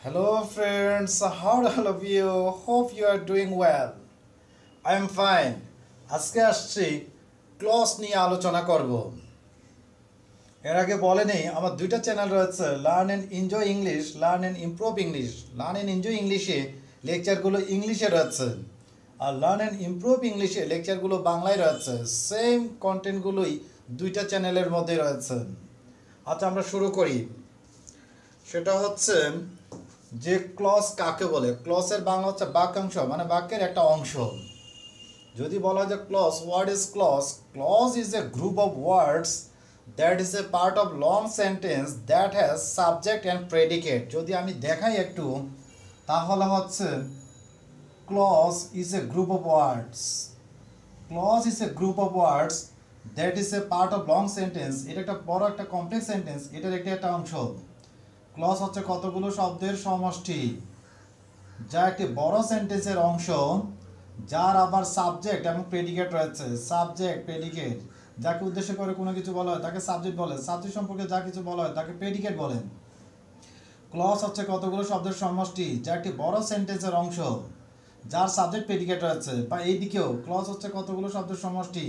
Hello friends, how are all of you? Hope you are doing well. I am fine. আজকে আসছি clause নিয়ে আলোচনা করব। এর আগে বলেনি আমার দুইটা চ্যানেল রয়েছে, learn and enjoy English, learn and improve English. Learn and enjoy ইংলিশে লেকচারগুলো ইংলিশে রয়েছে, আর লার্ন এন্ড ইমপ্রুভ ইংলিশে লেকচারগুলো বাংলায় রয়েছে। সেম কন্টেন্টগুলোই দুইটা চ্যানেলের মধ্যে রয়েছে। আচ্ছা, আমরা শুরু করি। সেটা হচ্ছে যে ক্লজ কাকে বলে। ক্লজের বাংলা হচ্ছে বাক্যাংশ, মানে বাক্যের একটা অংশ। যদি বলা হয় যে clause, what is clause? Clause is a group of words that is a part of long sentence that has subject and predicate. যদি আমি দেখাই একটু, তাহলে হচ্ছে clause is a group of words. Clause is a group of words that is a part of long sentence. এটা একটা বড় একটা কমপ্লেক্স সেন্টেন্স, এটার একটা অংশ। ক্লজ হচ্ছে কতগুলো শব্দের সমষ্টি, যা একটি বড় সেন্টেন্সের অংশ, যার আবার সাবজেক্ট এবং প্রেডিকেট রয়েছে। সাবজেক্ট, প্রেডিকেট, যাকে উদ্দেশ্য করে কোনো কিছু বলা হয় তাকে সাবজেক্ট বলে। সাবজেক্ট সম্পর্কে যা কিছু বলা হয় তাকে প্রেডিকেট বলেন। ক্লজ হচ্ছে কতগুলো শব্দের সমষ্টি, যা একটি বড় সেন্টেন্সের অংশ, যার সাবজেক্ট প্রেডিকেট রয়েছে। বা এইদিকেও ক্লজ হচ্ছে কতগুলো শব্দের সমষ্টি,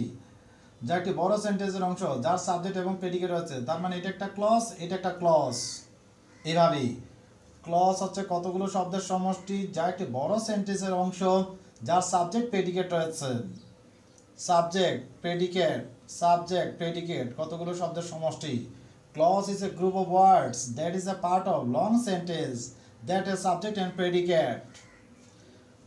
যা একটি বড় সেন্টেন্সের অংশ, যার সাবজেক্ট এবং প্রেডিকেট রয়েছে। তার মানে এটা একটা ক্লজ, এটা একটা ক্লজ। এভাবেই ক্লজ হচ্ছে কতগুলো শব্দের সমষ্টি, যা একটি বড় সেন্টেন্সের অংশ, যার সাবজেক্ট প্রেডিকেট রয়েছে। সাবজেক্ট, প্রেডিকেট, সাবজেক্ট, প্রেডিকেট, কতগুলো শব্দের সমষ্টি। Clause is a group of words that is a part of long sentence that is subject and predicate.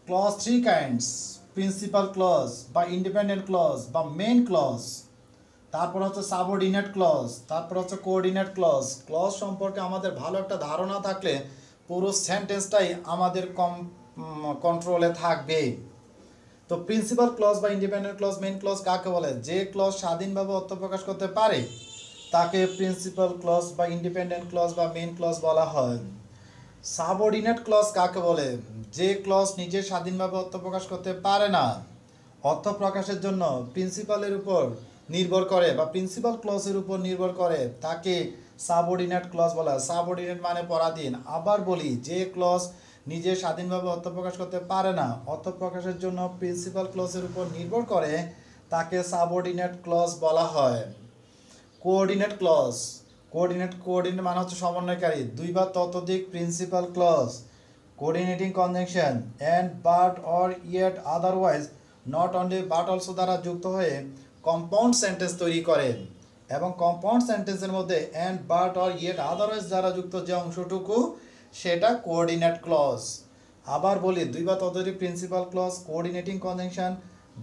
Clause three kinds: principal clause বা ইন্ডিপেন্ডেন্ট ক্লজ বা main clause. তারপর হচ্ছে subordinate clause, তারপর হচ্ছে coordinate clause. Clause সম্পর্কে আমাদের ভালো একটা ধারণা থাকলে পুরো সেন্টেন্সটাই আমাদের কন্ট্রোলে থাকবে। তো প্রিন্সিপাল ক্লজ বা ইন্ডিপেন্ডেন্ট ক্লজ, মেইন ক্লজ কাকে বলে? যে ক্লজ স্বাধীনভাবে অর্থ প্রকাশ করতে পারে তাকে প্রিন্সিপাল ক্লজ বা ইন্ডিপেন্ডেন্ট ক্লজ বা মেইন ক্লজ বলা হয়। সাবঅর্ডিনেট ক্লজ কাকে বলে? যে ক্লজ নিজে স্বাধীনভাবে অর্থ প্রকাশ করতে পারে না, অর্থ প্রকাশের জন্য প্রিন্সিপালের উপর নির্ভর করে বা প্রিন্সিপাল ক্লজের উপর নির্ভর করে, তাকে সাবঅর্ডিনেট ক্লজ বলা হয়। সাবঅর্ডিনেট মানে পরাধীন। আবার বলি, যে ক্লজ নিজে স্বাধীনভাবে অর্থ প্রকাশ করতে পারে না, অর্থ প্রকাশের জন্য প্রিন্সিপাল ক্লজের উপর নির্ভর করে, তাকে সাবঅর্ডিনেট ক্লজ বলা হয়। কোঅর্ডিনেট ক্লজ, কোঅর্ডিনেট মানে হচ্ছে সমন্বয়কারী। দুই বা ততোধিক principal clause, coordinating conjunction and but or yet otherwise not only but also দ্বারা যুক্ত হয়ে কম্পাউন্ড সেন্টেন্স তৈরি করে। এবং কম্পাউন্ড সেন্টেন্সের মধ্যে and but or yet otherwise দ্বারা যুক্ত যে অংশটুকু, সেটা কোঅর্ডিনেট ক্লজ। আবার বলি, দুই বা ততোধিক প্রিন্সিপাল ক্লজ, কোঅর্ডিনেটিং কনজাংশন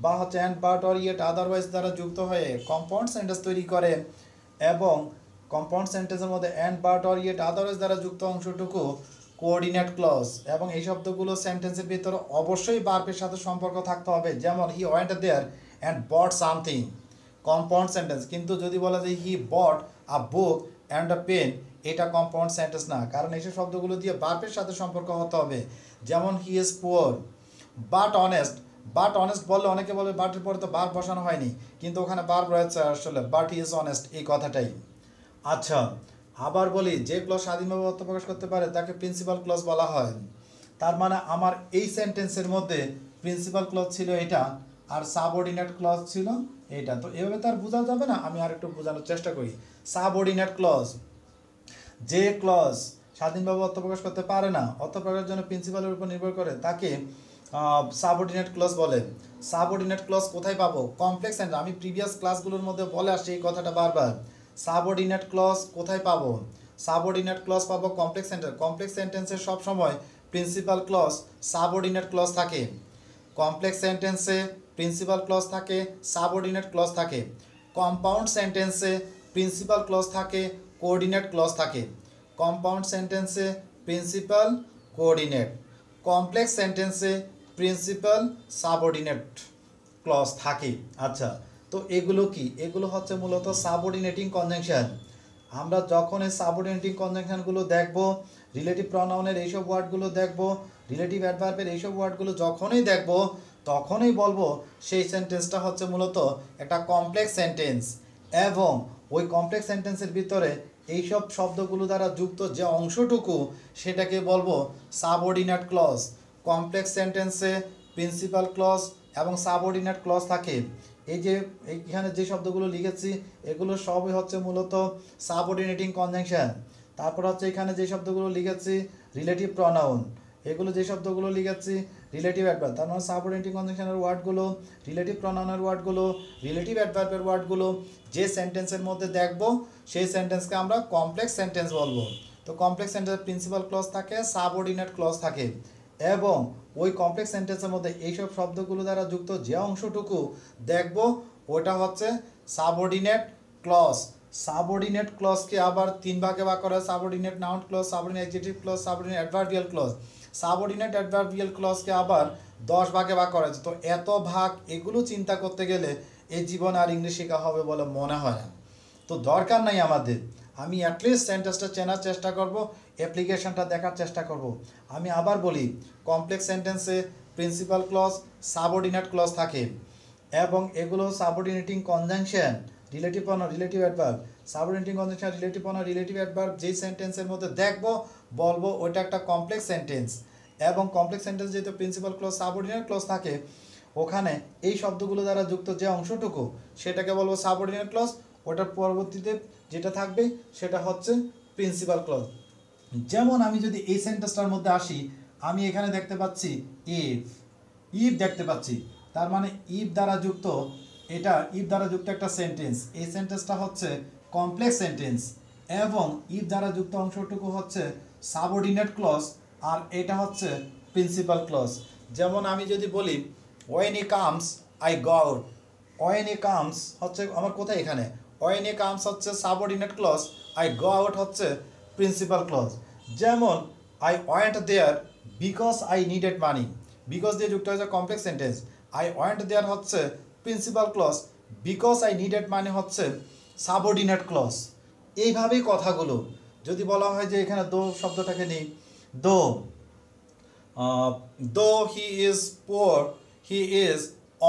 বা হচ্ছে and but or yet otherwise দ্বারা যুক্ত হয়ে কম্পাউন্ড সেন্টেন্স তৈরি করে। এবং কম্পাউন্ড সেন্টেন্সের মধ্যে and but or yet otherwise দ্বারা যুক্ত অংশটুকু কোঅর্ডিনেট ক্লজ। এবং এই শব্দগুলো সেন্টেন্সের ভিতরে অবশ্যই ভার্বের সাথে সম্পর্ক থাকতে হবে। যেমন he went there and bought something, compound sentence. কিন্তু যদি বলা যায় he bought a book and a pen, এটা কম্পাউন্ড সেন্টেন্স না, কারণ এইসব শব্দগুলো দিয়ে ভার্বের সাথে সম্পর্ক হতে হবে। যেমন হি is poor but honest. But honest বললে অনেকে বলে বাটের পরে তো ভার্ব বসানো হয়নি, কিন্তু ওখানে ভার্ব রয়েছে আসলে, বাট হি ইজ অনেস্ট, এই কথাটাই। আচ্ছা, আবার বলি, যে ক্লজ স্বাধীনভাবে অর্থ প্রকাশ করতে পারে তাকে প্রিন্সিপাল ক্লজ বলা হয়। তার মানে আমার এই সেন্টেন্সের মধ্যে প্রিন্সিপাল ক্লজ ছিল এটা, আর সাবঅর্ডিনেট ক্লজ ছিল এটা। তো এভাবে তো আর বোঝা যাবে না, আমি আর একটু বোঝানোর চেষ্টা করি। সাবঅর্ডিনেট ক্লজ, যে ক্লজ স্বাধীনভাবে অর্থ প্রকাশ করতে পারে না, অর্থ প্রকাশের জন্য প্রিন্সিপালের উপর নির্ভর করে, তাকে সাবঅর্ডিনেট ক্লজ বলে। সাবঅর্ডিনেট ক্লজ কোথায় পাবো? Complex sentence. আমি প্রিভিয়াস ক্লাসগুলোর মধ্যে বলে আসছি এই কথাটা বারবার। সাবঅর্ডিনেট ক্লজ কোথায় পাবো? সাবঅর্ডিনেট ক্লজ পাবো কমপ্লেক্স সেন্টেন্স। কমপ্লেক্স সেন্টেন্সে সবসময় প্রিন্সিপাল ক্লজ, সাবঅর্ডিনেট ক্লজ থাকে। কমপ্লেক্স সেন্টেন্সে প্রিন্সিপাল ক্লজ থাকে, সাবঅর্ডিনেট ক্লজ থাকে। কম্পাউন্ড সেন্টেন্সে প্রিন্সিপাল ক্লজ থাকে, কোঅর্ডিনেট ক্লজ থাকে। কম্পাউন্ড সেন্টেন্সে প্রিন্সিপাল, কোঅর্ডিনেট। কমপ্লেক্স সেন্টেন্সে প্রিন্সিপাল, সাবঅর্ডিনেট ক্লজ থাকে। আচ্ছা, তো এগুলো কি? এগুলো হচ্ছে মূলত সাবঅর্ডিনেটিং কনজাংশন। আমরা যখন এই সাবঅর্ডিনেটিং কনজাংশনগুলো দেখব, রিলেটিভ প্রনাউনের এইসব ওয়ার্ডগুলো দেখব, রিলেটিভ অ্যাডভার্বের এইসব ওয়ার্ডগুলো যখনই দেখব, তখনই বলবো সেই সেন্টেন্সটা হচ্ছে মূলত একটা কমপ্লেক্স সেন্টেন্স। এবং ওই কমপ্লেক্স সেন্টেন্সের ভিতরে এইসব শব্দগুলো দ্বারা যুক্ত যে অংশটুকু সেটাকে বলবো সাবঅর্ডিনেট ক্লজ। কমপ্লেক্স সেন্টেন্সে প্রিন্সিপাল ক্লজ এবং সাবঅর্ডিনেট ক্লজ থাকে। এই যে এইখানে যে শব্দগুলো লিখেছি এগুলো সবই হচ্ছে মূলত সাবঅর্ডিনেটিং কনজাংশন। তারপর হচ্ছে এখানে যে শব্দগুলো লিখেছি রিলেটিভ প্রনাউন, এগুলো যে শব্দগুলো লিখেছি রিলেটিভ অ্যাডভার্ব। তার মানে সাবঅর্ডিনেটিং কনজাংশনের ওয়ার্ডগুলো, রিলেটিভ প্রনাউনের ওয়ার্ডগুলো, রিলেটিভ অ্যাডভার্বের ওয়ার্ডগুলো যে সেন্টেন্সের মধ্যে দেখব সেই সেন্টেন্সকে আমরা কমপ্লেক্স সেন্টেন্স বলবো। তো কমপ্লেক্স সেন্টেন্সের প্রিন্সিপাল ক্লজ থাকে, সাবঅর্ডিনেট ক্লজ থাকে, এবং ওই কমপ্লেক্স সেন্টেন্সের মধ্যে এইসব শব্দগুলো দ্বারা যুক্ত যে অংশটুকু দেখব ওটা হচ্ছে সাবঅর্ডিনেট ক্লজ। সাবঅর্ডিনেট ক্লজকে আবার তিন ভাগে ভাগ করা হয়: subordinate noun clause, subordinate adjective clause, subordinate adverbial clause. Subordinate adverbial ক্লজকে আবার 10 ভাগে ভাগ করা হয়েছে। তো এত ভাগ এগুলো চিন্তা করতে গেলে এই জীবন আর ইংলিশ শেখা হবে বলে মনে হয় না। তো দরকার নাই আমাদের, আমি অ্যাটলিস্ট সেন্টেন্সটা চেনার চেষ্টা করব, অ্যাপ্লিকেশনটা দেখার চেষ্টা করব। আমি আবার বলি, কমপ্লেক্স সেন্টেন্সে প্রিন্সিপাল ক্লজ, সাবঅর্ডিনেট ক্লজ থাকে, এবং এগুলো subordinating conjunction, relative pronoun, relative adverb, subordinating conjunction, relative pronoun, relative adverb যেই সেন্টেন্সের মধ্যে দেখবো বলবো ওইটা একটা কমপ্লেক্স সেন্টেন্স। এবং কমপ্লেক্স সেন্টেন্স যেহেতু প্রিন্সিপাল ক্লজ, সাবঅর্ডিনেট ক্লজ থাকে, ওখানে এই শব্দগুলো দ্বারা যুক্ত যে অংশটুকু সেটাকে বলবো সাবঅর্ডিনেট ক্লজ। ওটার পরবর্তীতে যেটা থাকবে সেটা হচ্ছে প্রিন্সিপাল ক্লজ। যেমন আমি যদি এই সেন্টেন্সটার মধ্যে আসি, আমি এখানে দেখতে পাচ্ছি ইফ, ইফ দেখতে পাচ্ছি, তার মানে ইফ দ্বারা যুক্ত, এটা ইফ দ্বারা যুক্ত একটা সেন্টেন্স। এই সেন্টেন্সটা হচ্ছে কমপ্লেক্স সেন্টেন্স, এবং ইফ দ্বারা যুক্ত অংশটুকু হচ্ছে সাবঅর্ডিনেট ক্লজ, আর এটা হচ্ছে প্রিন্সিপাল ক্লজ। যেমন আমি যদি বলি when he comes I go out, when he comes হচ্ছে আমার কোথায়, এখানে when he comes হচ্ছে subordinate clause, I go out হচ্ছে প্রিন্সিপাল ক্লজ। যেমন I went there because I needed money, because দিয়ে যুক্ত হয়েছে complex sentence. I went there হচ্ছে principal clause, because I needed money হচ্ছে সাবঅর্ডিনেট ক্লজ। এইভাবেই কথাগুলো। যদি বলা হয় যে এখানে দো শব্দটাকে নিই, though, though he is poor he is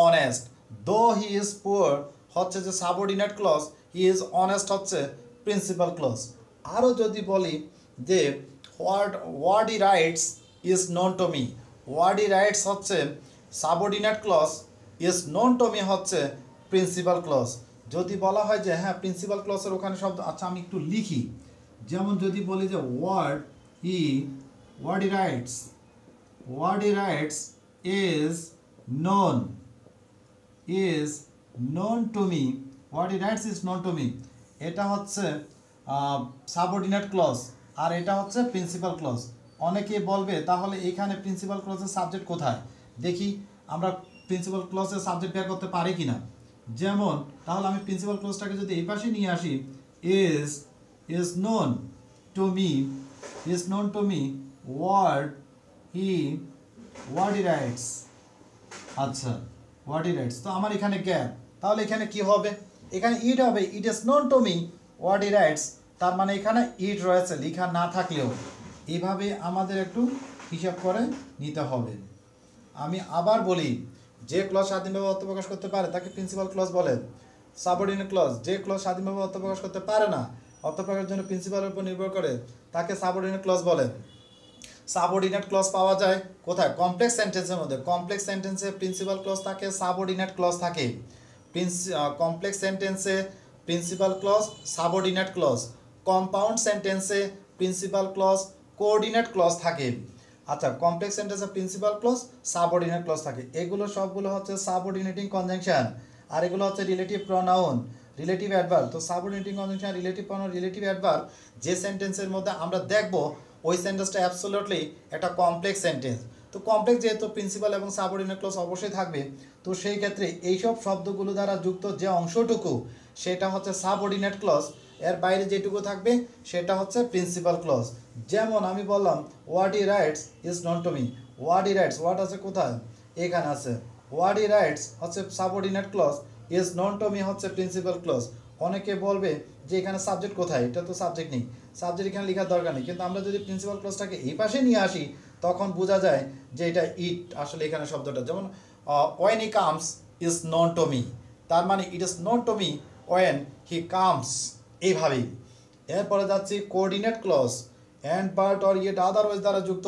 honest, though he is poor হচ্ছে যে subordinate clause, he is honest হচ্ছে প্রিন্সিপাল ক্লজ। আরও যদি বলি যে what he writes is known to me, what he writes হচ্ছে subordinate clause, is known to me হচ্ছে principal clause. যদি বলা হয় যে হ্যাঁ প্রিন্সিপাল ক্লজের ওখানে শব্দ, আচ্ছা আমি একটু লিখি। যেমন যদি বলি যে what he rights, what he writes is known to me, what he writes is known to me, এটা হচ্ছে সাবঅর্ডিনেট ক্লজ, আর এটা হচ্ছে প্রিন্সিপাল ক্লজ। অনেকে বলবে তাহলে এখানে প্রিন্সিপাল ক্লজের সাবজেক্ট কোথায়, দেখি আমরা প্রিন্সিপাল ক্লজের সাবজেক্ট বের করতে পারি কিনা। যেমন তাহলে আমি প্রিন্সিপাল ক্লজটাকে যদি এই পাশে নিয়ে আসি, is known to me what he writes, আচ্ছা what he writes, তো আমার এখানে গ্যাপ, তাহলে এখানে কি হবে, এখানে ইট হবে, it is known to me what he writes, তার মানে এখানে ইট রয়েছে লেখা না থাকলেও। এইভাবে আমাদের একটু হিসাব করে নিতে হবে। আমি আবার বলি, যে ক্লজ স্বাধীনভাবে অর্থ প্রকাশ করতে পারে তাকে প্রিন্সিপাল ক্লজ বলে। সাবঅর্ডিনেট ক্লজ, যে ক্লজ স্বাধীনভাবে অর্থ প্রকাশ করতে পারে না, অর্থ প্রকাশের জন্য প্রিন্সিপালের উপর নির্ভর করে, তাকে সাবঅর্ডিনেট ক্লজ বলে। সাবঅর্ডিনেট ক্লজ পাওয়া যায় কোথায়, কমপ্লেক্স সেন্টেন্সের মধ্যে। কমপ্লেক্স সেন্টেন্সে প্রিন্সিপাল ক্লজ থাকে, সাবঅর্ডিনেট ক্লজ থাকে। কমপ্লেক্স সেন্টেন্সে principal clause, subordinate clause. Compound সেন্টেন্সে প্রিন্সিপাল ক্লজ, কোঅর্ডিনেট ক্লজ থাকে। আচ্ছা, কমপ্লেক্স সেন্টেন্সে প্রিন্সিপাল ক্লজ, সাবঅর্ডিনেট ক্লজ থাকে। এগুলো সবগুলো হচ্ছে সাবঅর্ডিনেটিং কনজাংশন, আর এগুলো হচ্ছে রিলেটিভ প্রনাউন, রিলেটিভ অ্যাডভার্ব। তো subordinating conjunction, relative pronoun, relative adverb যে সেন্টেন্সের মধ্যে আমরা দেখব ওই সেন্টেন্সটা অ্যাবসলিউটলি একটা কমপ্লেক্স সেন্টেন্স। তো কমপ্লেক্স যেহেতু প্রিন্সিপাল এবং সাবঅর্ডিনেট ক্লজ অবশ্যই থাকবে, তো সেই ক্ষেত্রে এইসব শব্দগুলো দ্বারা যুক্ত যে অংশটুকু সেটা হচ্ছে সাবঅর্ডিনেট ক্লজ, এর বাইরে যেটুকু থাকবে সেটা হচ্ছে প্রিন্সিপাল ক্লজ। যেমন আমি বললাম what he writes is known to me, what he writes, what আছে কোথায়, এখানে আছে, হোয়াট হি রাইটস হচ্ছে subordinate clause, is known to me হচ্ছে প্রিন্সিপাল ক্লজ। অনেকে বলবে যে এখানে সাবজেক্ট কোথায়, এটা তো সাবজেক্ট নেই, সাবজেক্ট এখানে লেখার দরকার নেই। কিন্তু আমরা যদি প্রিন্সিপাল ক্লজটাকে এই পাশে নিয়ে আসি তখন বোঝা যায় যে এটা ইট আসলে এখানে শব্দটা। যেমন when he comes is known to me, তার মানে it is known to me when he comes, এইভাবেই। এরপরে যাচ্ছি coordinate clause, and but or yet otherwise দ্বারা যুক্ত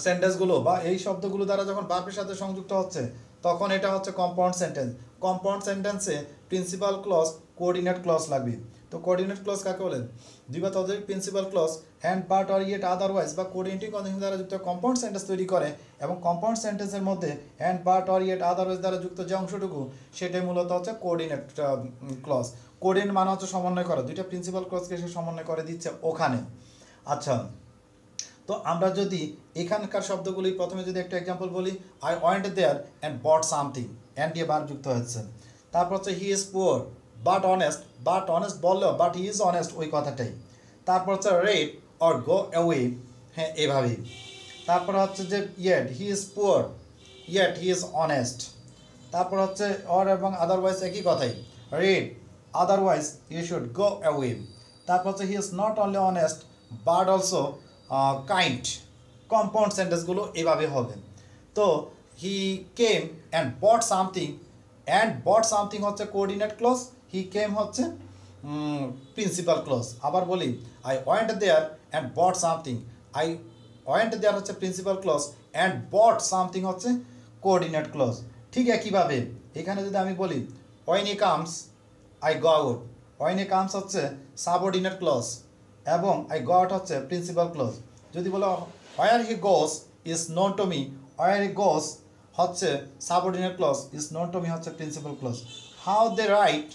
সেন্টেন্সগুলো বা এই শব্দগুলো দ্বারা যখন ভার্বের সাথে সংযুক্ত হচ্ছে তখন এটা হচ্ছে কম্পাউন্ড সেন্টেন্স। কম্পাউন্ড সেন্টেন্সে প্রিন্সিপাল ক্লজ, কোঅর্ডিনেট ক্লজ লাগবে। তো কোঅর্ডিনেট ক্লজ কাকে বলেন? দুই বা ততোধিক principal clause and but or yet otherwise বা কোঅর্ডিনেটিং কন্ডিশন দ্বারা যুক্ত কম্পাউন্ড সেন্টেন্স তৈরি করে, এবং কম্পাউন্ড সেন্টেন্সের মধ্যে and but or yet otherwise দ্বারা যুক্ত যে অংশটুকু সেটাই মূলত হচ্ছে কোঅর্ডিনেট ক্লজ। কোঅর্ডিনেট মানে হচ্ছে সমন্বয় করা, দুইটা প্রিন্সিপাল ক্লজকে সে সমন্বয় করে দিচ্ছে ওখানে। আচ্ছা, তো আমরা যদি এখানকার শব্দগুলি প্রথমে যদি একটা এক্সাম্পল বলি, I went there and bought something, and দিয়ে বার যুক্ত হচ্ছে। তারপর হচ্ছে he is poor but honest, but honest বললেও বাট হি ইজ অনেস্ট ওই কথাটাই। তারপর হচ্ছে রেড অর গো অ্যাওয়ে, হ্যাঁ এভাবেই। তারপর হচ্ছে যে yet he is poor yet he is honest. তারপর হচ্ছে অর এবং আদারওয়াইজ একই কথাই, read otherwise you should go away. তারপর হচ্ছে he is not only honest but also kind. Compound সেন্টেন্সগুলো এভাবে হবে। তো he came and bought something, and bought something হচ্ছে কোঅর্ডিনেট ক্লজ, হি কেম হচ্ছে প্রিন্সিপাল ক্লজ। আবার বলি, I went there and bought something, I went there হচ্ছে principal clause, and bought something হচ্ছে কোঅর্ডিনেট ক্লজ। ঠিক একইভাবে এখানে যদি আমি বলি when he comes I go out, when he comes হচ্ছে সাবঅর্ডিনেট ক্লজ এবং আই গো আউট হচ্ছে প্রিন্সিপাল ক্লজ। যদি বলো where he goes is known to me, where he goes হচ্ছে subordinate clause, is known to me হচ্ছে principal clause. How they write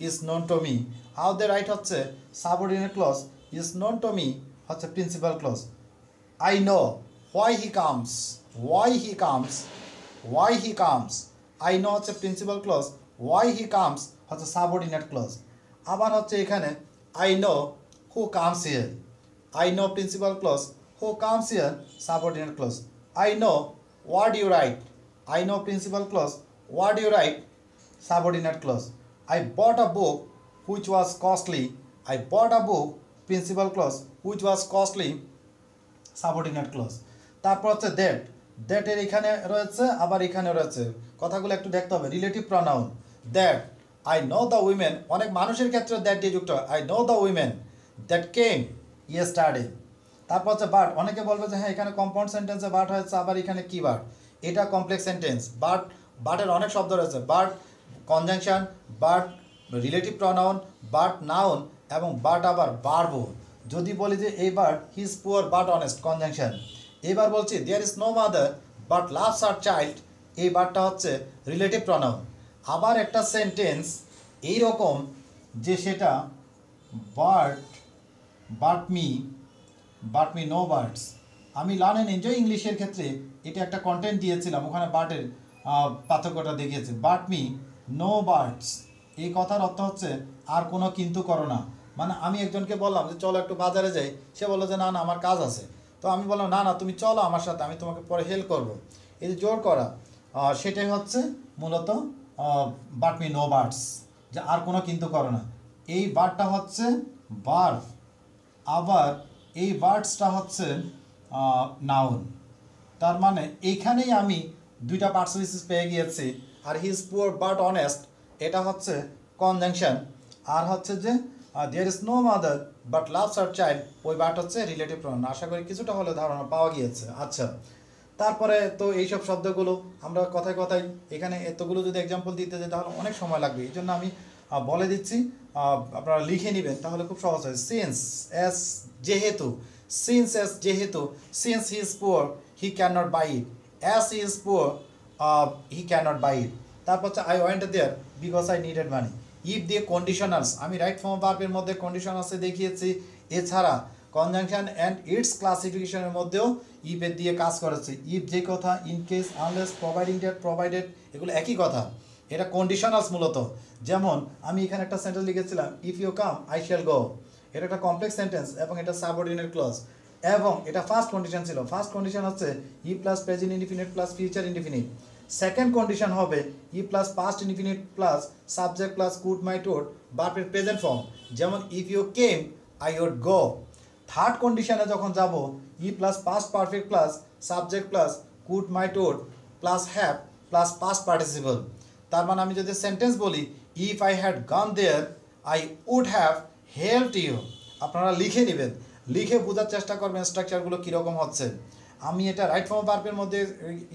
is known to me, how they write হচ্ছে subordinate clause, is known to me হচ্ছে principal clause. I know why he comes, why he comes, why he comes, I know হচ্ছে principal clause, why he comes হচ্ছে subordinate clause. আবার হচ্ছে এখানে I know who comes here, I know principal clause, who comes here subordinate clause. I know what you write, I know principal clause, what you write subordinate clause. I bought a book which was costly, I bought a book principal clause, which was costly subordinate clause. তারপর হচ্ছে that, দ্যাটের এখানে রয়েছে আবার এখানে রয়েছে, কথাগুলো একটু দেখতে হবে। Relative pronoun that, I know the women, অনেক মানুষের ক্ষেত্রে দ্যাট দিয়ে যুক্ত হয়, I know the women that came yesterday. তারপর হচ্ছে বাট, অনেকে বলবে যে হ্যাঁ এখানে কম্পাউন্ড সেন্টেন্সে বাট হয়েছে, আবার এখানে কি বাট, এটা কমপ্লেক্স সেন্টেন্স। বাট, বাটের অনেক শব্দ রয়েছে, but conjunction, but relative pronoun, but noun এবং বাট আবার বারবো। যদি বলি যে এইবার he is poor but honest conjunction, এবার বলছি there is no mother but loves her child, এই বাটটা হচ্ছে রিলেটিভ প্রনাউন। আবার একটা সেন্টেন্স এইরকম যে সেটা but but me no birds, আমি লার্ন অ্যান্ড এনজয় ইংলিশের ক্ষেত্রে এটা একটা কন্টেন্ট দিয়েছিলাম, ওখানে বার্ডের পার্থক্যটা দেখিয়েছে। বাট মি নো বার্ডস, এই কথার অর্থ হচ্ছে আর কোনো কিন্তু করো না। মানে আমি একজনকে বললাম যে চলো একটু বাজারে যাই, সে বললো যে না না আমার কাজ আছে। তো আমি বললাম না না তুমি চলো আমার সাথে, আমি তোমাকে পরে হেল্প করবো। এই যে জোর করা, সেটাই হচ্ছে মূলত বাট মি নো বার্ডস, যে আর কোনো কিন্তু করো না। এই বার্ডটা হচ্ছে ভার্ব, আবার এই বার্ডসটা হচ্ছে নাউন। তার মানে এইখানেই আমি দুইটা পার্সোনালিটিস পেয়ে গিয়েছি। আর he is poor but honest এটা হচ্ছে কনজাংশন, আর হচ্ছে যে there is no mother but loves her child ওই বাট হচ্ছে রিলেটিভ প্রনাউন। আশা করি কিছুটা হলে ধারণা পাওয়া গিয়েছে। আচ্ছা, তারপরে তো এইসব শব্দগুলো আমরা কথায় কথায় এখানে এতগুলো যদি এক্সাম্পল দিতে যাই তাহলে অনেক সময় লাগবে, এই জন্য আমি বলে দিচ্ছি, আপনারা লিখে নেবেন তাহলে খুব সহজ হয়। সিন্স এস যেহেতু, সিন্স এস যেহেতু, since he is poor he can not buy it, as he is poor he can not buy it. তারপর হচ্ছে I went there because I needed money. If দিয়ে কন্ডিশনালস, আমি right form ভার্বের মধ্যে কন্ডিশনালসে দেখিয়েছি, এছাড়া conjunction and it's ক্লাসিফিকেশনের মধ্যেও ইফের দিয়ে কাজ করেছে। ইফ যে কথা, in case, unless, providing that, provided, এগুলো একই কথা, এটা কন্ডিশনালস মূলত। যেমন আমি এখানে একটা সেন্টেন্স লিখেছিলাম if you come I shall go, এটা একটা কমপ্লেক্স সেন্টেন্স এবং এটা সাবঅর্ডিনেট ক্লজ, এবং এটা ফার্স্ট কন্ডিশন ছিল। ফার্স্ট কন্ডিশন হচ্ছে ই plus present indefinite plus future indefinite. Second condition হবে if plus past indefinite plus subject plus could might would ভার্বের প্রেজেন্ট ফর্ম, যেমন if you came I would go. Third কন্ডিশনে যখন যাব if plus past perfect plus subject plus could might would plus have plus past participle. তার মানে আমি যদি sentence বলি if I had gone there I would have helped you. আপনারা লিখে নেবেন, লিখে বোঝার চেষ্টা করবেন স্ট্রাকচারগুলো কীরকম হচ্ছে। আমি এটা রাইট ফর্ম ভার্বের মধ্যে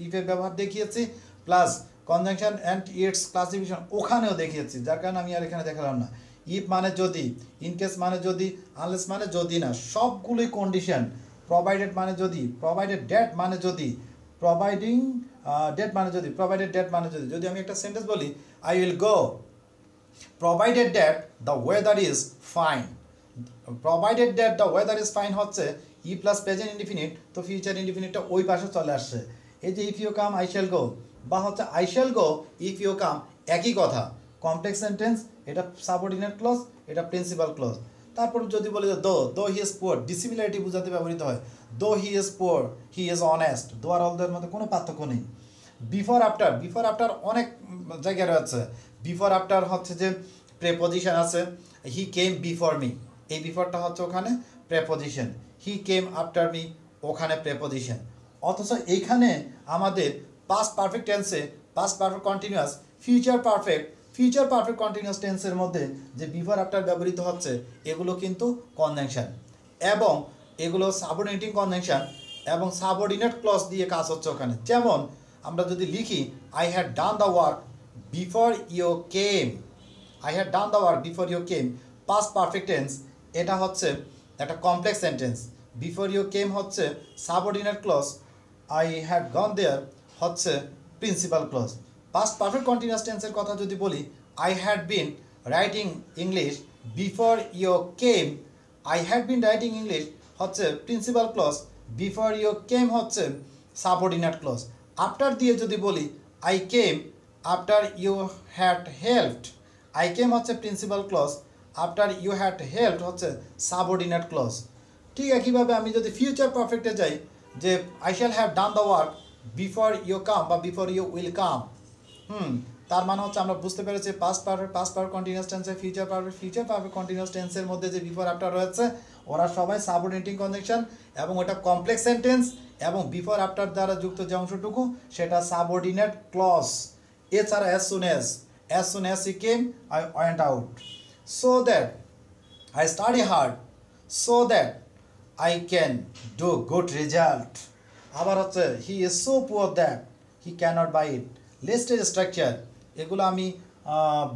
ইফের ব্যবহার দেখিয়েছি, plus conjunction and it's classification ওখানেও দেখিয়েছি, যার কারণে আমি আর এখানে দেখালাম না। ইফ মানে যদি, ইনকেস মানে যদি, আনলেস মানে যদি না, সবগুলোই কন্ডিশন। প্রোভাইডেড মানে যদি, প্রোভাইডেড ডেট মানে যদি, প্রোভাইডিং ডেট মানে যদি, প্রোভাইডেড ডেট মানে যদি। যদি আমি একটা সেন্টেন্স বলি, I will go provided that the weather is fine. Provided that the weather is fine হচ্ছে ই প্লাস প্রেজেন্ট ইনডিফিনিট, তো ফিউচার ইনডিফিনিটটা ওই পাশে চলে আসছে। এই যে if you come I shall go, বা হচ্ছে I shall go if you come, একই কথা। কমপ্লেক্স সেন্টেন্স, এটা সাবঅর্ডিনেট ক্লজ, এটা প্রিন্সিপাল ক্লজ। তারপর যদি বলি যে দো হি ইজ পোর, ডিসিমিলারিটি বোঝাতে ব্যবহৃত হয়। দো he is poor he is honest, দো আর অলদের মধ্যে কোনো পার্থক্য নেই। বিফোর আফটার, বিফোর আফটার অনেক জায়গায় রয়েছে। বিফোর আফটার হচ্ছে যে প্রেপোজিশন আছে, হি কেম বিফোর মি, এই বিফোরটা হচ্ছে ওখানে preposition. He came after me ওখানে প্রেপোজিশন। অথচ এইখানে আমাদের পাস্ট পারফেক্ট টেন্সে, past perfect continuous, future perfect continuous টেন্সের মধ্যে যে বিফোর আফটার ব্যবহৃত হচ্ছে এগুলো কিন্তু কনজাংশন, এবং এগুলো সাবঅর্ডিনেটিং কনজাংশন এবং সাবঅর্ডিনেট ক্লজ দিয়ে কাজ হচ্ছে ওখানে। যেমন আমরা যদি লিখি I had done the work before you came, I had done the work before you came, past perfect tense, এটা হচ্ছে একটা complex sentence. Before you came হচ্ছে subordinate clause, I had gone there হচ্ছে principal clause. Past perfect continuous টেন্সের কথা যদি বলি, I had been writing English before you came, I had been writing English হচ্ছে principal clause, before you came হচ্ছে subordinate clause. After দিয়ে যদি বলি, I came after you had helped, I came হচ্ছে principal clause, after you had helped হচ্ছে subordinate clause. ঠিক একইভাবে আমি যদি ফিউচার পারফেক্টে যাই, যে I shall have done the work before you come বা বিফোর ইউ উইল কাম, তার মানে হচ্ছে আমরা বুঝতে পেরেছি পাস্ট পারফেক্ট কন্টিনিউয়াস টেন্সে, ফিউচার পারফেক্ট কন্টিনিউয়াস টেন্সের মধ্যে যে বিফোর আফটার রয়েছে ওরা সবাই সাবঅর্ডিনেটিং কনজাংশন, এবং ওটা কমপ্লেক্স সেন্টেন্স, এবং বিফোর আফটার দ্বারা যুক্ত যে অংশটুকু সেটা সাবঅর্ডিনেট ক্লজ। এছাড়া as soon as he came I went out, so that I study hard, so that I can do good result. আবার হচ্ছে he is so poor that he can't buy it. লিস্টের structure এগুলো আমি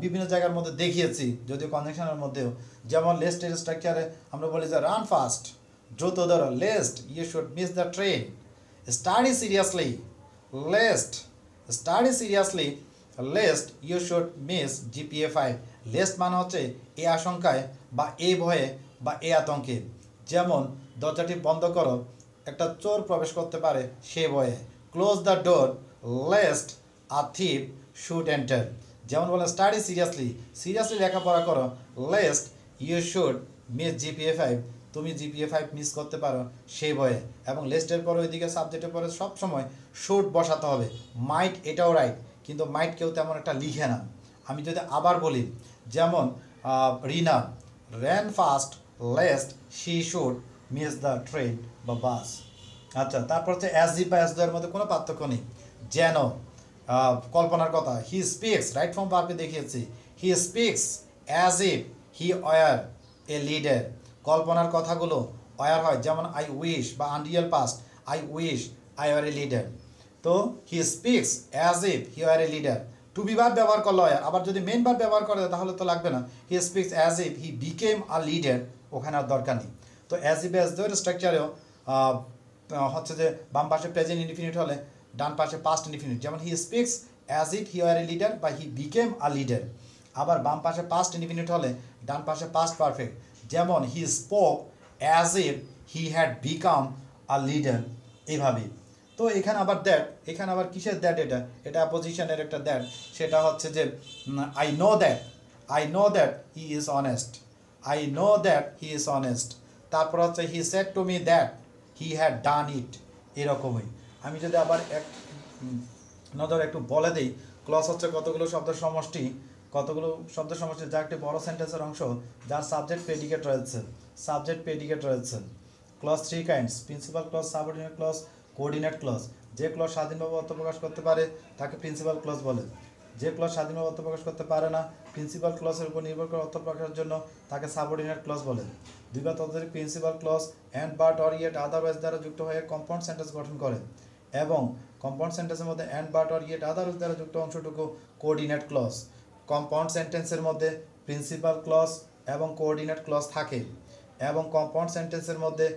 বিভিন্ন জায়গার মধ্যে দেখিয়েছি, যদিও কনজাংশনের মধ্যেও। যেমন লিস্টের স্ট্রাকচারে আমরা বলি যে রান ফাস্ট, দ্রুত ধরো, lest you should miss the train, study seriously, lest study seriously, lest you should miss GPA 5। Lest মানে হচ্ছে এই আশঙ্কায় বা এই ভয়ে বা এই আতঙ্কে। যেমন দরজাটি বন্ধ করো, একটা চোর প্রবেশ করতে পারে সে ভয়ে। Close the door lest a thief should enter. যেমন বলে স্টাডি সিরিয়াসলি লেখাপড়া করো, lest you should miss GPA 5, তুমি জিপিএ 5 মিস করতে পারো সেই ভয়ে। এবং লেস্টের পরে ওইদিকে সাবজেক্টের পরে সবসময় শুড বসাতে হবে। মাইট এটাও রাইট, কিন্তু মাইট কেউ তেমন একটা লিখে না। আমি যদি আবার বলি, যেমন Rina ran fast lest she should miss the train বা বাস। আচ্ছা, তারপর হচ্ছে অ্যাজ ইফ বা অ্যাজ দো এর মধ্যে কোনো পার্থক্য নেই। যেন কল্পনার কথা, হি স্পিক্স, রাইট ফর্ম ভার্বে দেখিয়েছি, he speaks as if he were a leader. কল্পনার কথাগুলো ওয়ার হয়, যেমন আই উইশ বা unreal past, I wish I were a leader. তো he speaks as if he were a leader, to be verb ব্যবহার করলে হয়। আবার যদি মেন ভার্ব ব্যবহার করে তাহলে তো লাগবে না। হি speaks as if he became a leader, ওখানে আর দরকার নেই। তো অ্যাজ ইফ অ্যাজ দোর স্ট্রাকচারেও হচ্ছে যে বাম পাশে প্রেজেন্ট ইনডিফিনিট হলে ডান পাশে পাস্ট ইনডিফিনিট। যেমন হি speaks as it he were a leader বা হি বিকেম আ লিডার। আবার বাম পাশে পাস্ট ইনডিফিনিট হলে ডান পাশে পাস্ট পারফেক্ট। যেমন he spoke as if he had become a leader, এইভাবেই। তো এখানে আবার দ্যাট, এখানে আবার কিসের দ্যাট? এটা পজিশনের একটা দ্যাট। সেটা হচ্ছে যে I know that he is honest, I know that he is honest. তারপর হচ্ছে he said to me that he had done it, এরকমই। আমি যদি আবার এক নজর একটু বলে দিই, ক্লজ হচ্ছে কতগুলো শব্দের সমষ্টি, যা একটি বড় সেন্টেন্সের অংশ, যার সাবজেক্ট প্রেডিকেট রয়েছে। Clause 3 kinds: principal clause, subordinate clause, coordinate clause. যে ক্লজ স্বাধীনভাবে অর্থ প্রকাশ করতে পারে তাকে প্রিন্সিপাল ক্লজ বলে। যে ক্লজ স্বাধীনভাবে অর্থ প্রকাশ করতে পারে না, প্রিন্সিপাল ক্লজের উপর নির্ভর করে অর্থ প্রকাশের জন্য তাকে সাবঅর্ডিনেট ক্লজ বলে। 2 বা ততোধিক principal clause and but or yet otherwise দ্বারা যুক্ত হয়ে কম্পাউন্ড সেন্টেন্স গঠন করে এবং কম্পাউন্ড সেন্টেন্সের মধ্যে and but or yet otherwise দ্বারা যুক্ত অংশটুকু কোঅর্ডিনেট ক্লজ। কম্পাউন্ড সেন্টেন্সের মধ্যে প্রিন্সিপাল ক্লজ এবং কোঅর্ডিনেট ক্লজ থাকে এবং কম্পাউন্ড সেন্টেন্সের মধ্যে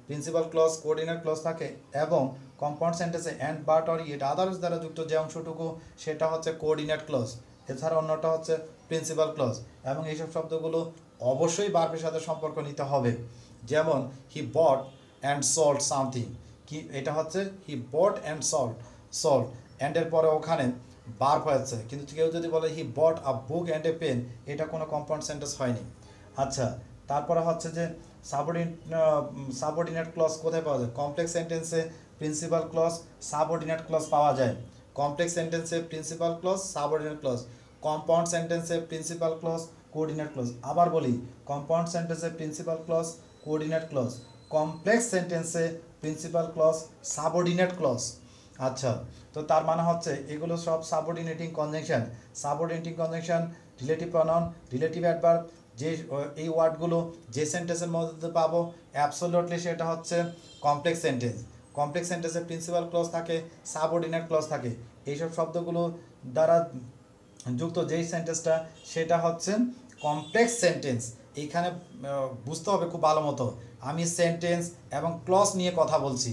প্রিন্সিপাল ক্লজ কোঅর্ডিনেট ক্লজ থাকে এবং কম্পাউন্ড সেন্টেন্সে and but or it others দ্বারা যুক্ত যে অংশটুকু সেটা হচ্ছে কোঅর্ডিনেট ক্লজ। এছাড়া অন্যটা হচ্ছে প্রিন্সিপাল ক্লজ এবং এইসব শব্দগুলো অবশ্যই ভার্বের সাথে সম্পর্ক নিতে হবে। যেমন হি বট অ্যান্ড সল্ট সামথিং, কি এটা হচ্ছে হি বট অ্যান্ড সল্ট অ্যান্ডের পরে ওখানে ভার্ব হয়েছে, কিন্তু কেউ যদি বলে হি bought a book and a pen, এটা কোনো কম্পাউন্ড সেন্টেন্স হয়নি। আচ্ছা, তারপরে হচ্ছে যে সাবঅর্ডিনেট ক্লজ কোথায় পাওয়া যায়? কমপ্লেক্স সেন্টেন্সে প্রিন্সিপাল ক্লজ সাবঅর্ডিনেট ক্লজ পাওয়া যায়। কমপ্লেক্স সেন্টেন্সে principal clause subordinate clause, compound সেন্টেন্সে প্রিন্সিপাল ক্লজ কোঅর্ডিনেট ক্লজ। আবার বলি, কম্পাউন্ড সেন্টেন্সে principal clause coordinate clause, complex সেন্টেন্সে প্রিন্সিপাল ক্লজ সাবঅর্ডিনেট ক্লজ। আচ্ছা, তো তার মানে হচ্ছে এগুলো সব subordinating conjunction. Subordinating conjunction, relative pronoun, relative adverb, যে এই ওয়ার্ডগুলো যে সেন্টেন্সের মধ্যে পাবো অ্যাবসলিউটলি সেটা হচ্ছে কমপ্লেক্স সেন্টেন্স। কমপ্লেক্স সেন্টেন্সে প্রিন্সিপাল ক্লজ থাকে, সাবঅর্ডিনেট ক্লজ থাকে। এইসব শব্দগুলো দ্বারা যুক্ত যেই সেন্টেন্সটা সেটা হচ্ছে কমপ্লেক্স সেন্টেন্স। এইখানে বুঝতে হবে খুব ভালো মতো, আমি সেন্টেন্স এবং ক্লজ নিয়ে কথা বলছি।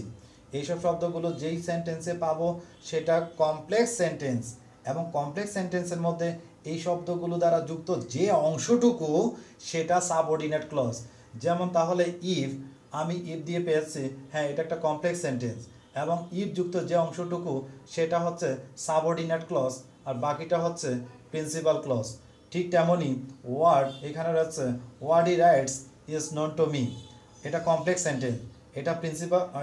এইসব শব্দগুলো যেই সেন্টেন্সে পাবো সেটা কমপ্লেক্স সেন্টেন্স এবং কমপ্লেক্স সেন্টেন্সের মধ্যে এই শব্দগুলো দ্বারা যুক্ত যে অংশটুকু সেটা সাবঅর্ডিনেট ক্লজ। যেমন তাহলে ইফ, আমি ইফ দিয়ে পেয়েছি, হ্যাঁ এটা একটা কমপ্লেক্স সেন্টেন্স এবং ইফ যুক্ত যে অংশটুকু সেটা হচ্ছে সাবঅর্ডিনেট ক্লজ আর বাকিটা হচ্ছে প্রিন্সিপাল ক্লজ। ঠিক তেমনই ওয়ার্ড, এখানে রয়েছে word he writes is known to me, এটা কমপ্লেক্স সেন্টেন্স, এটা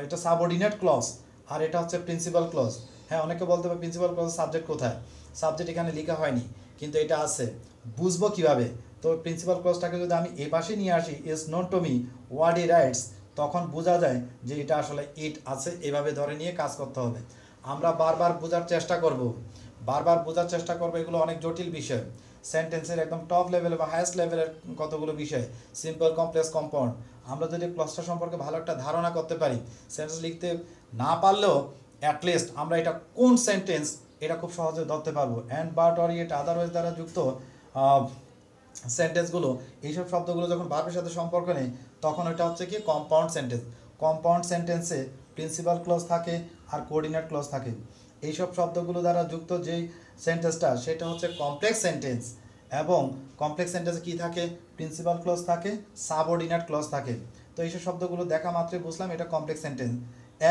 এটা সাবঅর্ডিনেট ক্লজ আর এটা হচ্ছে প্রিন্সিপাল ক্লজ। হ্যাঁ, অনেকে বলতে পারে প্রিন্সিপাল ক্লজ সাবজেক্ট কোথায়? সাবজেক্ট এখানে লেখা হয়নি, কিন্তু এটা আছে। বুঝবো কিভাবে? তো প্রিন্সিপাল ক্লজটাকে যদি আমি এ পাশে নিয়ে আসি, is known to me word he writes, তখন বোঝা যায় যে এটা আসলে ইট আছে, এভাবে ধরে নিয়ে কাজ করতে হবে। আমরা বারবার বোঝার চেষ্টা করব, এগুলো অনেক জটিল বিষয়। সেন্টেন্সের একদম টপ লেভেলে বা হাইয়েস্ট লেভেলের কতগুলো বিষয়, সিম্পল, কমপ্লেক্স, কম্পাউন্ড। আমরা যদি ক্লজটা সম্পর্কে ভালো একটা ধারণা করতে পারি, সেন্টেন্স লিখতে না পারলেও অ্যাটলিস্ট আমরা এটা কোন সেন্টেন্স এটা খুব সহজে ধরতে পারবো। And but or it otherwise দ্বারা যুক্ত সেন্টেন্সগুলো, এইসব শব্দগুলো যখন ভার্বের সাথে সম্পর্ক নেই তখন এটা হচ্ছে কি কম্পাউন্ড সেন্টেন্স। কম্পাউন্ড সেন্টেন্সে প্রিন্সিপাল ক্লজ থাকে আর কোঅর্ডিনেট ক্লজ থাকে। এইসব শব্দগুলো দ্বারা যুক্ত যেই সেন্টেন্সটা সেটা হচ্ছে কমপ্লেক্স সেন্টেন্স এবং কমপ্লেক্স সেন্টেন্সে কী থাকে? প্রিন্সিপাল ক্লজ থাকে, সাবঅর্ডিনেট ক্লজ থাকে। তো এইসব শব্দগুলো দেখা মাত্রই বুঝলাম এটা কমপ্লেক্স সেন্টেন্স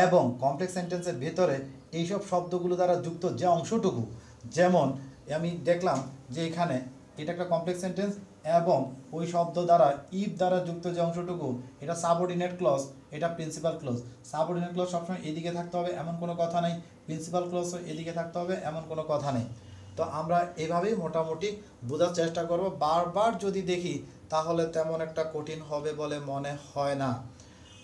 এবং কমপ্লেক্স সেন্টেন্সের ভিতরে এইসব শব্দগুলো দ্বারা যুক্ত যে অংশটুকু, যেমন আমি দেখলাম যে এখানে এটা একটা কমপ্লেক্স সেন্টেন্স এবং ওই শব্দ দ্বারা ইফ দ্বারা যুক্ত যে অংশটুকু এটা সাবঅর্ডিনেট ক্লজ, এটা প্রিন্সিপাল ক্লজ। সাবঅর্ডিনেট ক্লজ সবসময় এদিকে থাকতে হবে এমন কোনো কথা নেই, প্রিন্সিপাল ক্লজও এদিকে থাকতে হবে এমন কোনো কথা নেই। তো আমরা এভাবেই মোটামুটি বোঝার চেষ্টা করব। বারবার যদি দেখি তাহলে তেমন একটা কঠিন হবে বলে মনে হয় না।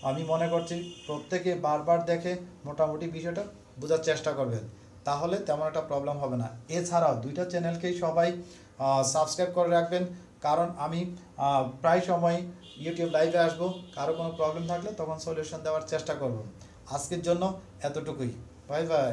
আমি মনে করছি প্রত্যেকে বারবার দেখে মোটামুটি বিষয়টা বোঝার চেষ্টা করবেন, তাহলে তেমন একটা প্রবলেম হবে না। এছাড়াও দুইটা চ্যানেলকেই সবাই সাবস্ক্রাইব করে রাখবেন, কারণ আমি প্রায় সময় ইউটিউব লাইভে আসবো। কারো কোনো প্রবলেম থাকলে তখন সলিউশন দেওয়ার চেষ্টা করব। আজকের জন্য এতটুকুই। Bye bye.